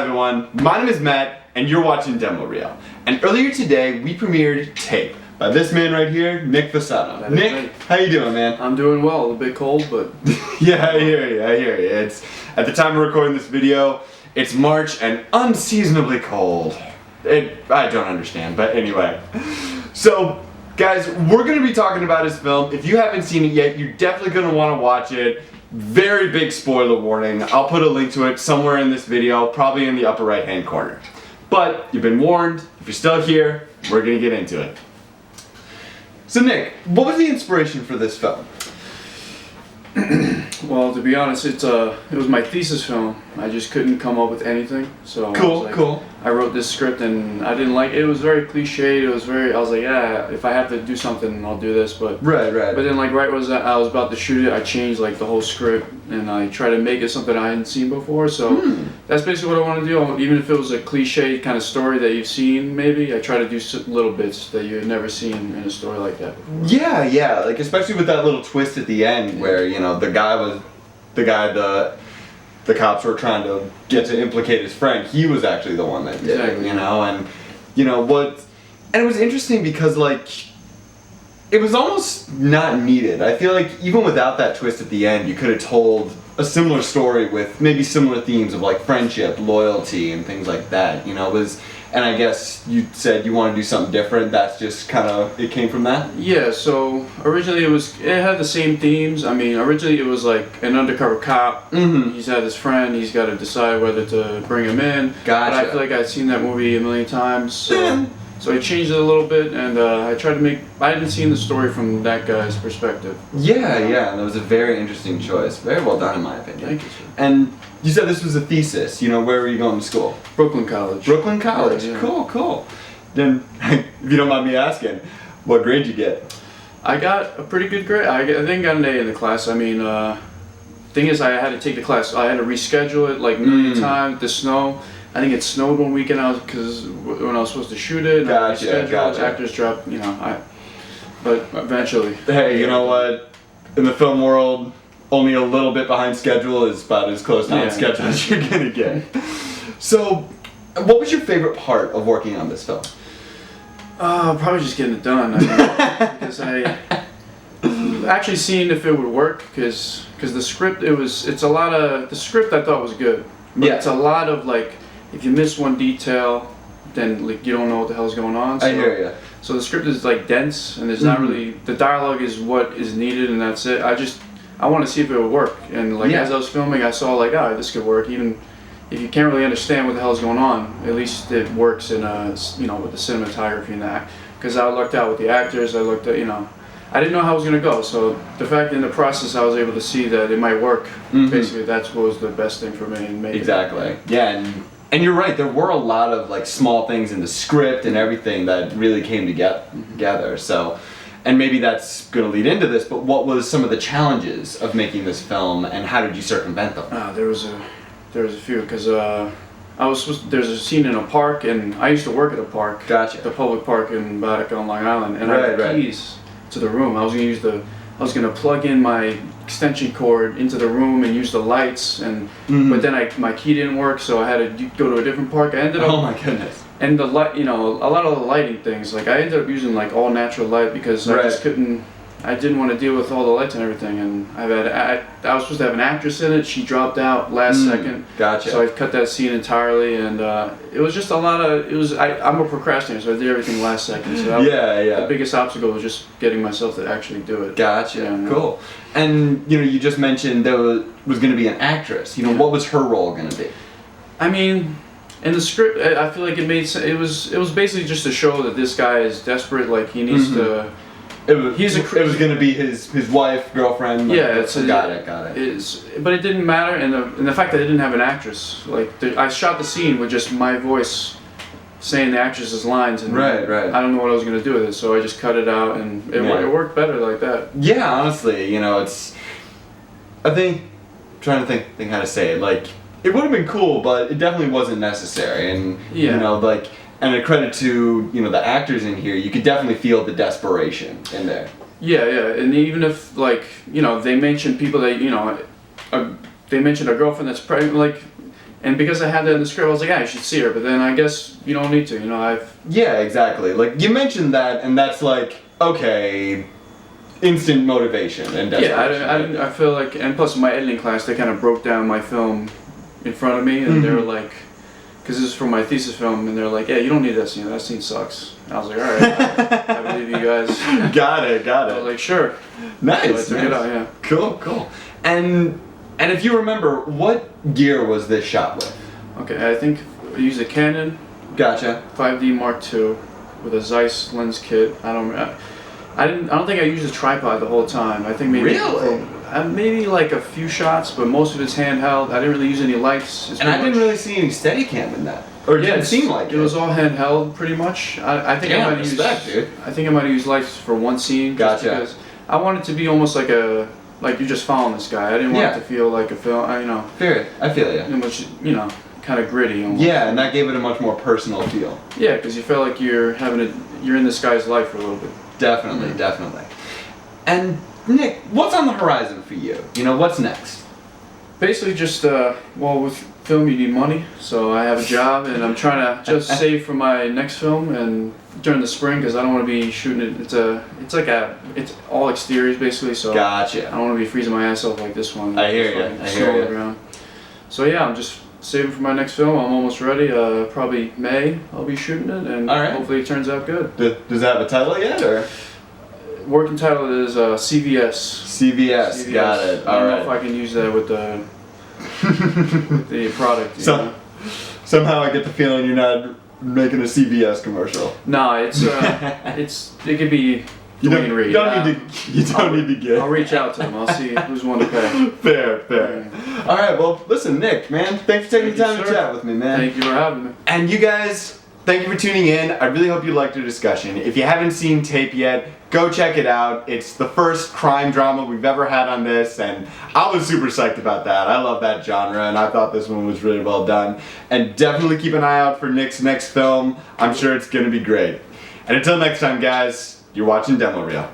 Hi everyone, my name is Matt, and you're watching Demo Reel. And earlier today, we premiered Tape by this man right here, Nick Fasano. Nick, how you doing, man? I'm doing well. A little bit cold, but yeah, I hear you. It's at the time of recording this video, it's March and unseasonably cold. I don't understand, but anyway. So, guys, we're gonna be talking about his film. If you haven't seen it yet, you're definitely gonna want to watch it. Very big spoiler warning. I'll put a link to it somewhere in this video, probably in the upper right hand corner. But you've been warned. If you're still here, we're gonna get into it. So Nick, what was the inspiration for this film? well, to be honest, it was my thesis film. I just couldn't come up with anything. So Cool. I wrote this script and I didn't like it. It was very cliched. I was like, yeah, if I have to do something, I'll do this. But Right. But then right was I was about to shoot it, I changed like the whole script and I tried to make it something I hadn't seen before. So that's basically what I want to do. Even if it was a cliche kind of story that you've seen, maybe I try to do little bits that you've never seen in a story like that before. Yeah, like especially with that little twist at the end where, you know, the cops were trying to get to implicate his friend. He was actually the one that did it, you know, and it was interesting because like it was almost not needed. I feel like even without that twist at the end, you could have told a similar story with maybe similar themes of like friendship, loyalty, and things like that. You know, and I guess you said you want to do something different. That's just kind of, it came from that? Yeah, so originally it had the same themes. I mean, originally it was like an undercover cop. He's had his friend, he's got to decide whether to bring him in. Gotcha. But I feel like I'd seen that movie a million times, so I changed it a little bit and I tried to I hadn't seen the story from that guy's perspective. Yeah, and that was a very interesting choice. Very well done in my opinion. Thank you, sir. And you said this was a thesis. You know, where were you going to school? Brooklyn College. Brooklyn College. Yeah. Cool. Then, if you don't mind me asking, what grade did you get? I got a pretty good grade. I think I got an A in the class. I mean, thing is, I had to take the class. I had to reschedule it like a million times. The snow. I think it snowed one weekend because when I was supposed to shoot it. Gotcha. Actors dropped. You know, but eventually. Hey, you know what? In the film world, only a little bit behind schedule is about as close to on schedule as you're gonna get. So, what was your favorite part of working on this film? Probably just getting it done. Because I actually seeing if it would work. Because the script, the script I thought was good. But it's a lot of like, if you miss one detail, then like you don't know what the hell's going on. So, I hear you. So the script is like dense, and there's not really, the dialogue is what is needed, and that's it. I want to see if it would work, and like as I was filming, I saw like, this could work. Even if you can't really understand what the hell's going on, at least it works in with the cinematography and that. Because I lucked out with the actors. I looked at I didn't know how it was gonna go. So the fact in the process I was able to see that it might work. Basically, that's what was the best thing for me in making Exactly. Yeah, and you're right. There were a lot of like small things in the script and everything that really came together. So. And maybe that's going to lead into this, but what was some of the challenges of making this film, and how did you circumvent them? There was a few, because there's a scene in a park, and I used to work at a park, the public park back on Long Island, and I had the keys to the room. I was going to plug in my extension cord into the room and use the lights, but then my key didn't work, so I had to go to a different park. I ended up. Oh my goodness. And the light, a lot of the lighting things, like I ended up using like all natural light because I just couldn't. I didn't want to deal with all the lights and everything, and I was supposed to have an actress in it. She dropped out last second. Gotcha. So I cut that scene entirely, and it was just a lot of. I'm a procrastinator, so I did everything last second. So the biggest obstacle was just getting myself to actually do it. Gotcha. Yeah, cool. And you just mentioned there was going to be an actress. What was her role going to be? I mean. In the script, I feel like it made sense. It was basically just to show that this guy is desperate. Like he needs to. It was going to be his wife, girlfriend. Like, got it. But it didn't matter, and the fact that I didn't have an actress. Like I shot the scene with just my voice, saying the actress's lines, and right. I don't know what I was going to do with it, so I just cut it out, and it worked better like that. Yeah, honestly, it's. I think, trying to think how to say it, like. It would have been cool, but it definitely wasn't necessary. And and a credit to the actors in here, you could definitely feel the desperation in there. Yeah, and even if they mentioned people that they mentioned a girlfriend that's pregnant, like And because I had that in the script, I was like, yeah, you should see her. But then I guess you don't need to. You know, Yeah, exactly. Like, you mentioned that, and that's like, okay, instant motivation and desperation. I feel like, and plus in my editing class, they kind of broke down my film in front of me, and they were like, because this is for my thesis film, and they're like, yeah, you don't need that scene. That scene sucks. And I was like, all right, I believe you guys. Got it. I was like, sure. Nice. So I took it out, yeah. Cool. And if you remember, what gear was this shot with? Okay, I think I used a Canon Gotcha. 5D Mark II with a Zeiss lens kit. I don't think I used a tripod the whole time. I think maybe Really? maybe like a few shots, but most of it's handheld. I didn't really use any lights. And I didn't really see any Steadicam in that. Or it didn't seem like it. It was all handheld, pretty much. I think I might have used. I think I might have used lights for one scene. Gotcha. Just because I wanted to be almost like you're just following this guy. I didn't want it to feel like a film. Fair. I feel you. It was, kind of gritty. Almost. Yeah, and that gave it a much more personal feel. Yeah, because you felt like you're in this guy's life for a little bit. Definitely. And Nick, what's on the horizon for you? What's next? Basically, just with film you need money, so I have a job and I'm trying to just save for my next film and during the spring because I don't want to be shooting it. It's all exteriors basically, so Gotcha. I don't want to be freezing my ass off like this one. I hear you. So yeah, I'm just saving for my next film. I'm almost ready. Probably May I'll be shooting it, and hopefully it turns out good. Does that have a title yet, or? Working title is CVS. CVS. Got it. I don't know if I can use that with the the product. Somehow I get the feeling you're not making a CVS commercial. No, it could be Dwayne Reed. You don't need to get. I'll reach out to them. I'll see who's one to pay. Fair. Yeah. All right. Well, listen, Nick, man. Thanks for taking the time to chat with me, man. Thank you for having me. And you guys, thank you for tuning in. I really hope you liked the discussion. If you haven't seen Tape yet, go check it out. It's the first crime drama we've ever had on this, and I was super psyched about that. I love that genre, and I thought this one was really well done. And definitely keep an eye out for Nick's next film. I'm sure it's going to be great. And until next time, guys, you're watching Demo Reel.